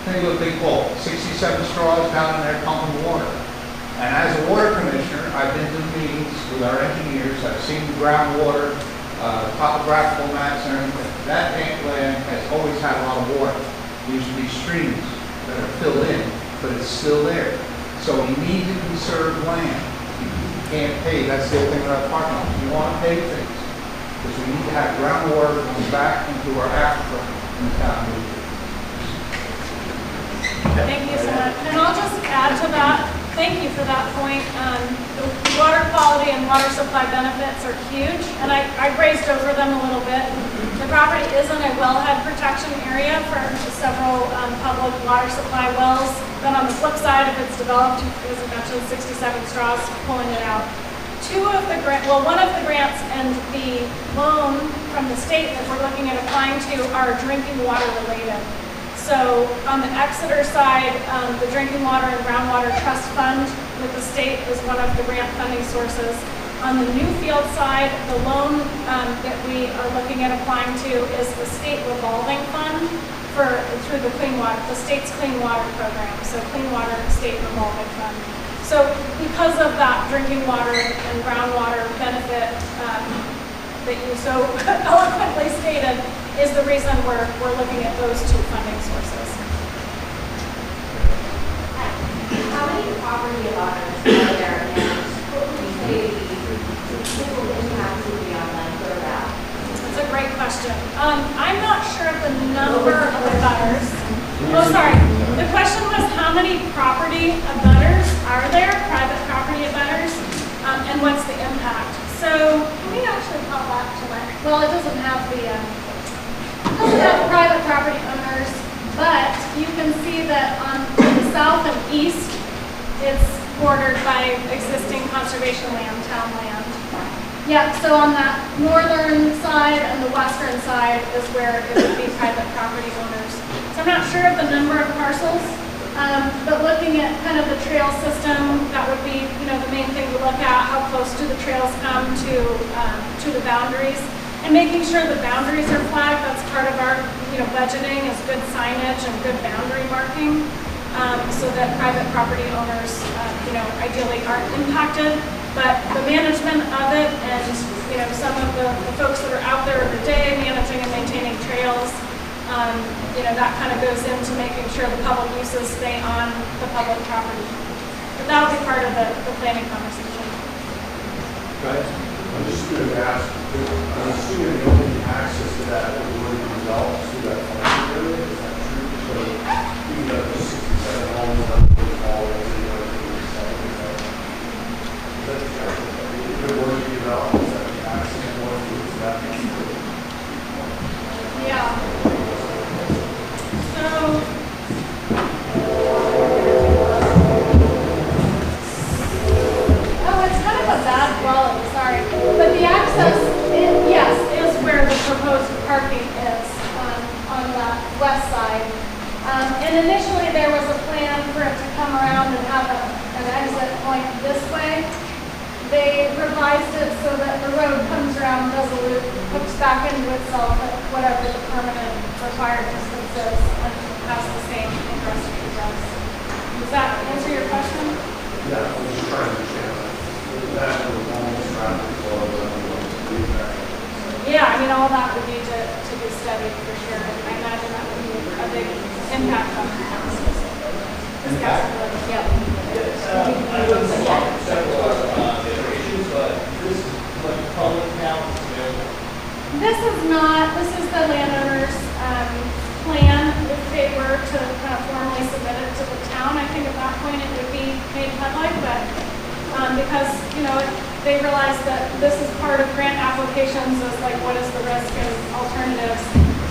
Think of a big bowl, 67 straws down in there pumping water. And as a water commissioner, I've been to meetings with our engineers, I've seen the groundwater, topographical maps and everything. That land has always had a lot of water. There used to be streams that are filled in, but it's still there. So we need to conserve land. You can't pave, that's the other thing about parking lots. You want to pave things, because we need to have groundwater going back into our aquifer in the town. Thank you so much. And I'll just add to that, thank you for that point. The water quality and water supply benefits are huge, and I grazed over them a little bit. The property is in a wellhead protection area for several public water supply wells. Then on the flip side, if it's developed, as I mentioned, 67 straws pulling it out. One of the grants and the loan from the state that we're looking at applying to are drinking water related. So on the Exeter side, the Drinking Water and Groundwater Trust Fund with the state is one of the grant funding sources. On the Newfield side, the loan that we are looking at applying to is the state revolving fund through the state's clean water program. So Clean Water State Revolving Fund. So because of that drinking water and groundwater benefit that you so eloquently stated, is the reason we're looking at those two funding sources. How many property owners are there, and what would you say the typical impact would be on land for that? That's a great question. I'm not sure of the number of abutters. Oh, sorry. The question was how many property abutters are there, private property abutters, and what's the impact? So let me actually pop back to it doesn't have private property owners, but you can see that on the south and east, it's bordered by existing conservation land, town land. Yeah, so on that northern side and the western side is where it would be private property owners. So I'm not sure of the number of parcels, but looking at kind of the trail system, that would be, the main thing to look at, how close do the trails come to the boundaries. And making sure the boundaries are flagged, that's part of our, budgeting is good signage and good boundary marking, so that private property owners, ideally aren't impacted. But the management of it and, some of the folks that are out there every day managing and maintaining trails, that kind of goes into making sure the public uses stay on the public property. But that'll be part of the planning conversation. Guys, I'm just going to ask, I'm assuming the only access to that would be developed through that funding area, is that true? So even though there's 67 homes, that would fall And initially, there was a plan for it to come around and have an exit point this way. They revised it so that the road comes around, does a loop, hooks back into itself at whatever the permanent required distance is, and has the same ingress fee does. Does that answer your question? Yeah, I was just trying to understand that. That was almost traffic flow, Yeah, I mean, all that would need to be studied for sure. And I imagine that would be a big impact on the houses. Yeah. I was several iterations, but this is like public now. This is the landowner's plan. If they were to kind of formally submit it to the town, I think at that point it would be made public, but because, you know, they realize that this is part of grant applications as like what is the risk and alternatives.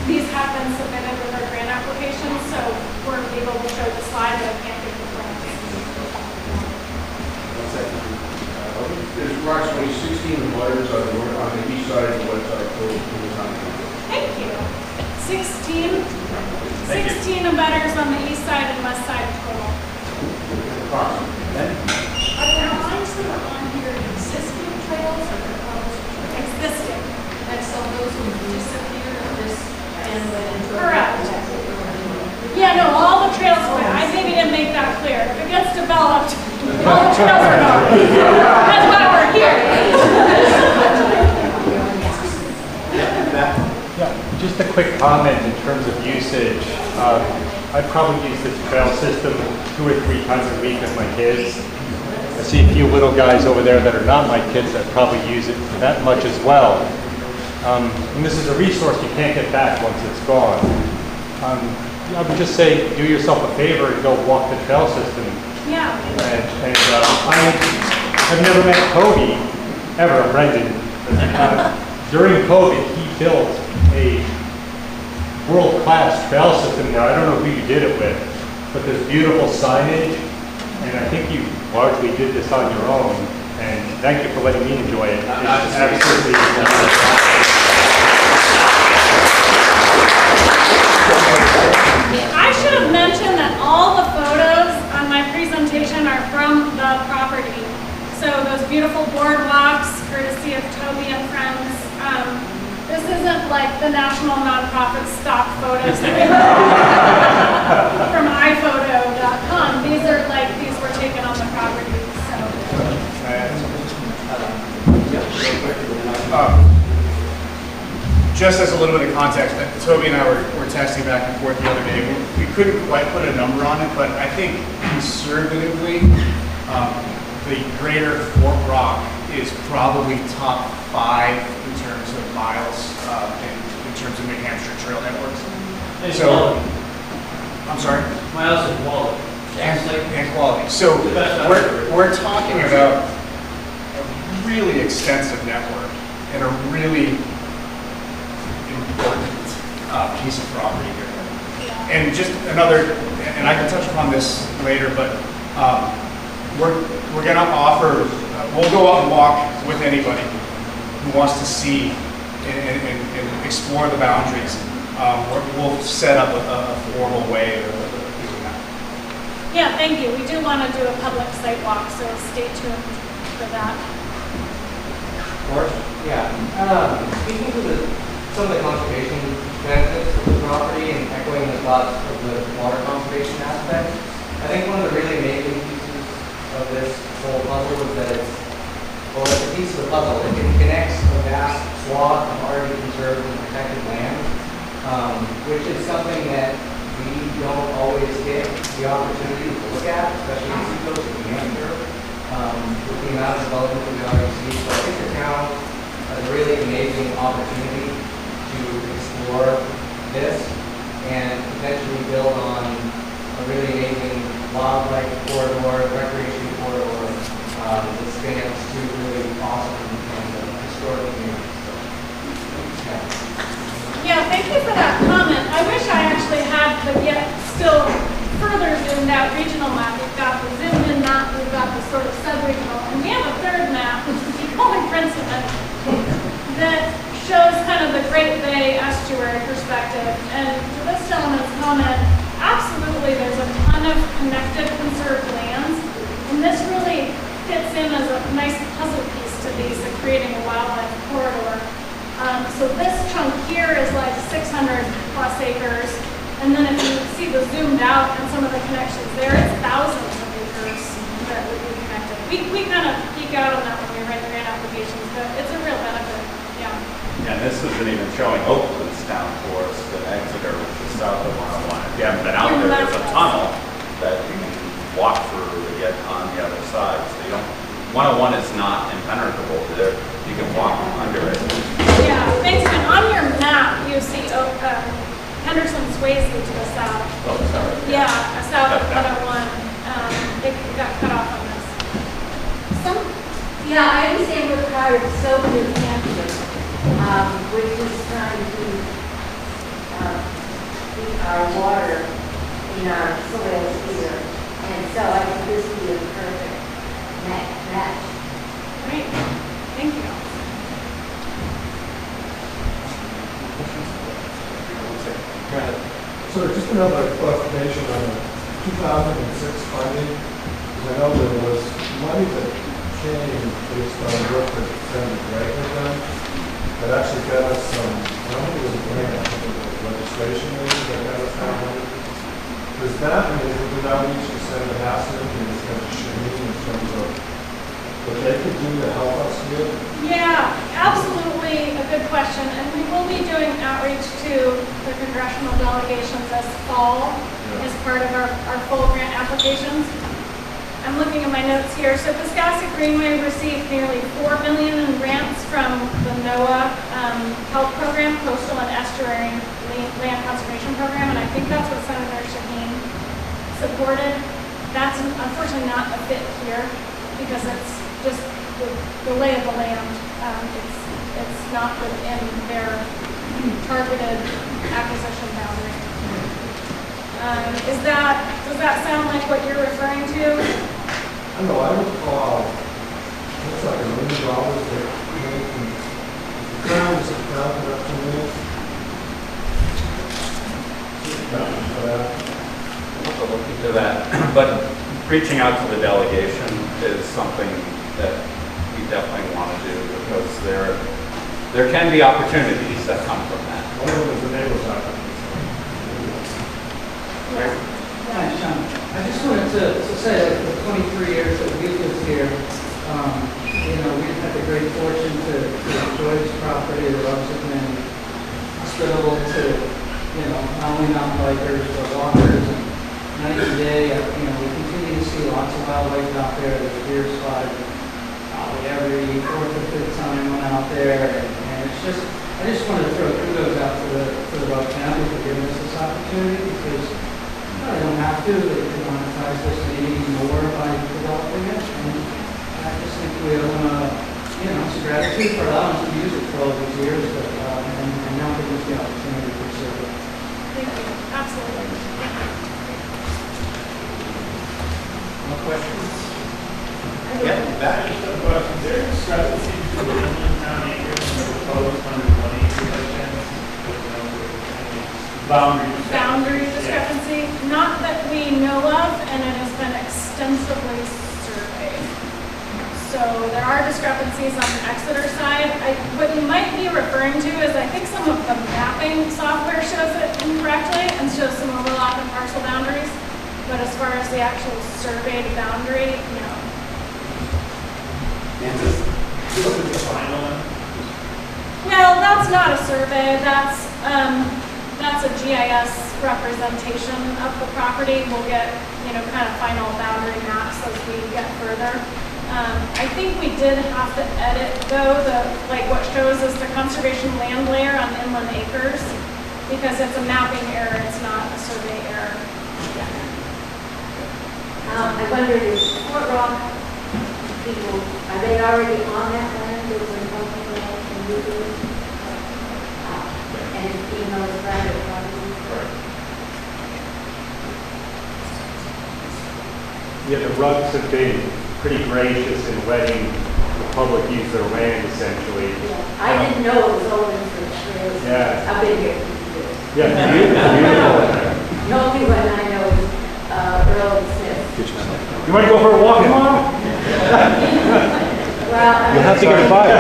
These have been submitted with our grant applications, so we're able to show the slide, but I can't give the plans. There's approximately 16 letters on the east side of the west side of the town. Thank you. 16 abutters on the east side and west side total. Are there lines that are on here existing trails or proposed? Existing. And so those would disappear if this and went into. Correct. Yeah, no, all the trails, I maybe didn't make that clear. If it gets developed, all the trails are gone. That's why we're here. Yeah, just a quick comment in terms of usage. I probably use this trail system 2 or 3 times a week with my kids. I see a few little guys over there that are not my kids that probably use it that much as well. And this is a resource you can't get back once it's gone. I would just say do yourself a favor and go walk the trail system. Yeah. And I've never met Kobe, ever, Brendan. During COVID, he built a world-class trail system there. I don't know who you did it with, but there's beautiful signage, and I think you largely did this on your own. And thank you for letting me enjoy it. It's absolutely I should have mentioned that all the photos on my presentation are from the property. So those beautiful boardwalks, courtesy of Toby and Friends. This isn't like the national nonprofit stock photos that we from iPhoto.com. These were taken on the property. Just as a little bit of context, Toby and I were texting back and forth the other day. We couldn't quite put a number on it, but I think conservatively, the greater Fort Rock is probably top 5 in terms of miles, in terms of New Hampshire trail networks. So, I'm sorry? Miles and quality. And quality. So we're talking about a really extensive network and a really important piece of property here. And just another, and I can touch upon this later, but we're going to offer, we'll go out and walk with anybody who wants to see and explore the boundaries. We'll set up a formal way of doing that. Yeah, thank you. We do want to do a public site walk, so stay tuned for that. Of course, yeah. Speaking to some of the conservation benefits of the property and echoing the thoughts of the water conservation aspect, I think one of the really amazing pieces of this whole puzzle is that it's a piece of the puzzle. It connects a vast swath of already conserved and protected land, which is something that we don't always get the opportunity to look at, especially in Seacoast and New Hampshire, with the amount of development that we already see. So I think the town has a really amazing opportunity to explore this and potentially build on a really amazing wildlife corridor, recreation corridor that spans two really awesome and historic communities. So, Yeah, thank you for that comment. I wish I actually had the yet still further zoomed out regional map. We've got the zoomed in map, we've got the sort of sub-regional, and we have a third map, which is Economic Principle, that shows kind of the Great Bay estuary perspective. And to this gentleman's comment, absolutely of connected conserved lands. And this really fits in as a nice puzzle piece to these of creating a wildlife corridor. So this chunk here is like 600 plus acres. And then if you see the zoomed out and some of the connections there, it's thousands of acres that would be connected. We kind of geek out on that when we write the grant applications, but it's a real benefit, yeah. And this isn't even showing Oakland's town forest and Exeter, which is south of 101. If you haven't been out there, there's a tunnel that you can walk through to get on the other side. So you don't, 101 is not impenetrable there. You can walk under it. Yeah, thanks. And on your map, you see Henderson Swayze to the south. Oh, sorry. Yeah, south of 101. It got cut off on this. Yeah, I understand we're part of South New Hampshire, which is trying to keep our water in our soils here. And so I think this would be a perfect match. Great. Thank you. Go ahead. So just another clarification on the 2006 funding. Because I know there was money that came based on work that Senator Gregg had done that actually got us some, I don't think it was a grant, I think it was legislation maybe that got us that money. Does that mean if we now reach the Senator Hassett and it's going to change in terms of what they could do to help us here? Yeah, absolutely a good question. And we will be doing outreach to the congressional delegations this fall as part of our full grant applications. I'm looking at my notes here. So Piscasset Greenway received nearly $4 million in grants from the NOAA Health Program, Coastal and Estuary Land Conservation Program, and I think that's what Senator Shaheen supported. That's unfortunately not a fit here because it's just the lay of the land. It's not within their targeted acquisition boundary. Does that sound like what you're referring to? I know, I recall, looks like $1 million that came from the crown, was it crown production unit? I'll have to look into that. But reaching out to the delegation is something that we definitely want to do because there can be opportunities that come from that. One of them is the neighbor's opportunity. Hi, Sean. I just wanted to say that for 23 years that we've lived here, we've had the great fortune to enjoy this property. The roads have been hospitable to, not only mountain bikers, but walkers. And night and day, we continue to see lots of wildlife out there. There's a deer spot probably every fourth or fifth time I went out there. And it's just, I just wanted to throw kudos out to the Buck family for giving us this opportunity because I don't have to. They can monetize this maybe more by developing it. And I just think we owe some gratitude for allowing us to use it for all these years, and now giving us the opportunity to serve it. Thank you. Absolutely. More questions? Yeah, back. Just a question. Is there a discrepancy between the Inland Town acres and the proposed 120 acre section? Boundary discrepancy, not that we know of, and it has been extensively surveyed. So there are discrepancies on the Exeter side. What you might be referring to is I think some of the mapping software shows it incorrectly and shows some overlap in parcel boundaries. But as far as the actual surveyed boundary, no. And this is the final one? Well, that's not a survey. That's a GIS representation of the property. We'll get, kind of final boundary maps as we get further. I think we did have to edit, though, what shows is the conservation land layer on inland acres, because it's a mapping error, it's not a survey error. Yeah. I wondered if Fort Rock people, are they already on that land? Is there something that can do it? And it's private property? Yeah, the Ruggs have been pretty gracious in letting the public use their land essentially. Yeah. I didn't know it was open for trails. Yeah. I've been here for years. Yeah, beautiful. The only one I know is Earl You want to go for a walk tomorrow? Well, You'll have to get a bike.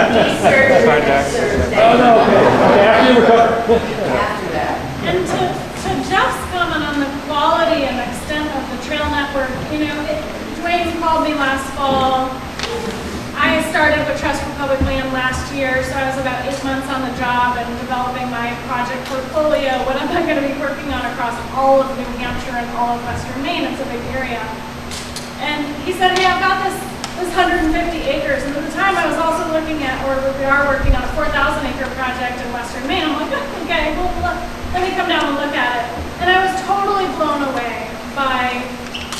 Oh, no, okay, after you recover. After that. And to Jeff's comment on the quality and extent of the trail network, Dwayne called me last fall. I started with Trust for Public Land last year, so I was about 8 months on the job and developing my project portfolio. What am I going to be working on across all of New Hampshire and all of Western Maine? It's a big area. And he said, hey, I've got this 150 acres. And at the time I was also looking at, or we are working on a 4,000 acre project in Western Maine. I'm like, okay, well, let me come down and look at it. And I was totally blown away by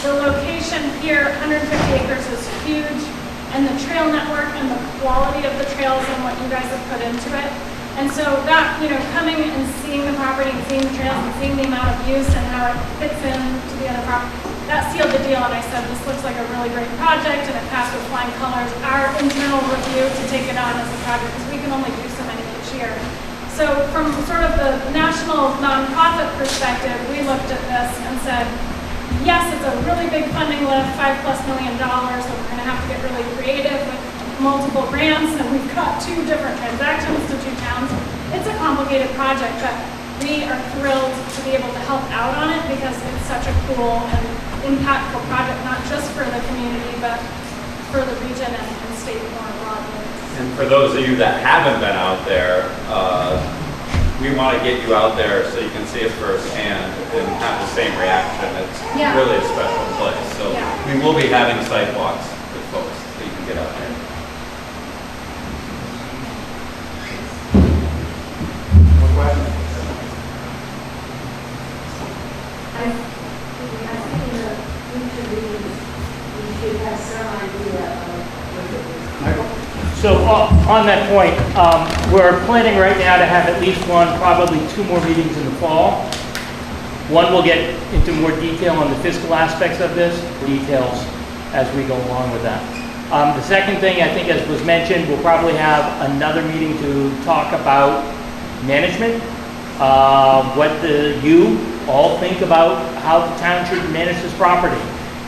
the location here. 150 acres is huge. And the trail network and the quality of the trails and what you guys have put into it. And so that, coming and seeing the property and seeing the trails and seeing the amount of use and how it fits into the other property, that sealed the deal. And I said, this looks like a really great project, and it passed with flying colors. Our internal review to take it on as a project, because we can only do so many each year. So from sort of the national nonprofit perspective, we looked at this and said, yes, it's a really big funding lift, $5+ million, so we're going to have to get really creative with multiple grants, and we've got 2 different transactions to 2 towns. It's a complicated project, but we are thrilled to be able to help out on it because it's such a cool and impactful project, not just for the community, but for the region and state more broadly. And for those of you that haven't been out there, we want to get you out there so you can see it firsthand and have the same reaction. It's really a special place. So we will be having sidewalks with folks so you can get out there. I think in the future meetings, we should have some idea of what it is. So on that point, we're planning right now to have at least one, probably 2 more meetings in the fall. One will get into more detail on the fiscal aspects of this, details as we go along with that. The second thing, I think as was mentioned, we'll probably have another meeting to talk about management, what you all think about how the town should manage this property.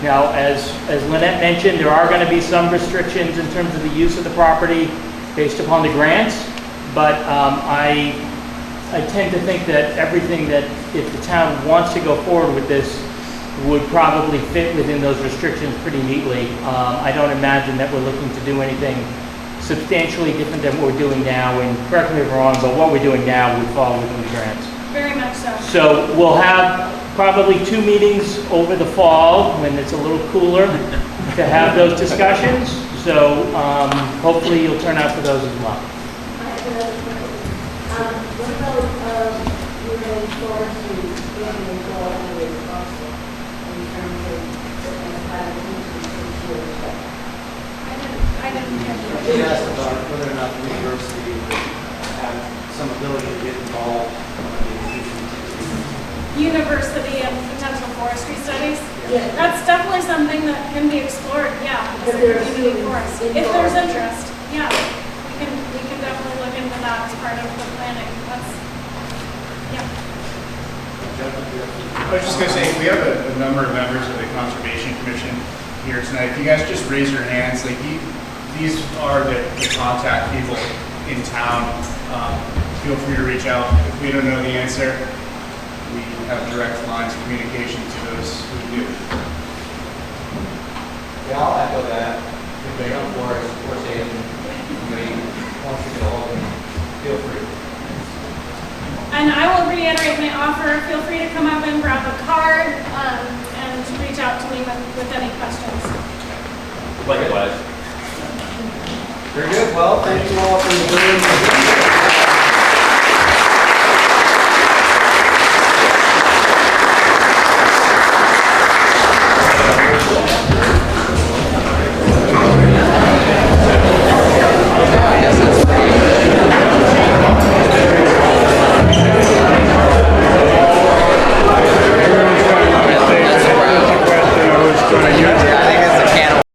Now, as Lynette mentioned, there are going to be some restrictions in terms of the use of the property based upon the grants, but I tend to think that everything that, if the town wants to go forward with this, would probably fit within those restrictions pretty neatly. I don't imagine that we're looking to do anything substantially different than what we're doing now, and correct me if I'm wrong, but what we're doing now would fall within the grants. Very much so. So we'll have probably 2 meetings over the fall when it's a little cooler to have those discussions. So hopefully you'll turn out for those as well. I have another question. What about, forestry getting involved in this also in terms of I didn't hear you. He asked about whether or not the university had some ability to get involved University and potential forestry studies. Yeah. That's definitely something that can be explored, as a community forest. If there's interest, we can definitely look into that as part of the planning. I was just going to say, we have a number of members of the Conservation Commission here tonight. If you guys just raise your hands, these are the contact people in town. Feel free to reach out. If we don't know the answer, we have direct lines of communication to those who do. Yeah, I'll echo that. If they come for us, or say, anybody wants to get a hold of me, feel free. And I will reiterate my offer. Feel free to come up and grab a card and reach out to me with any questions. Likewise. Very good. Well, thank you all for the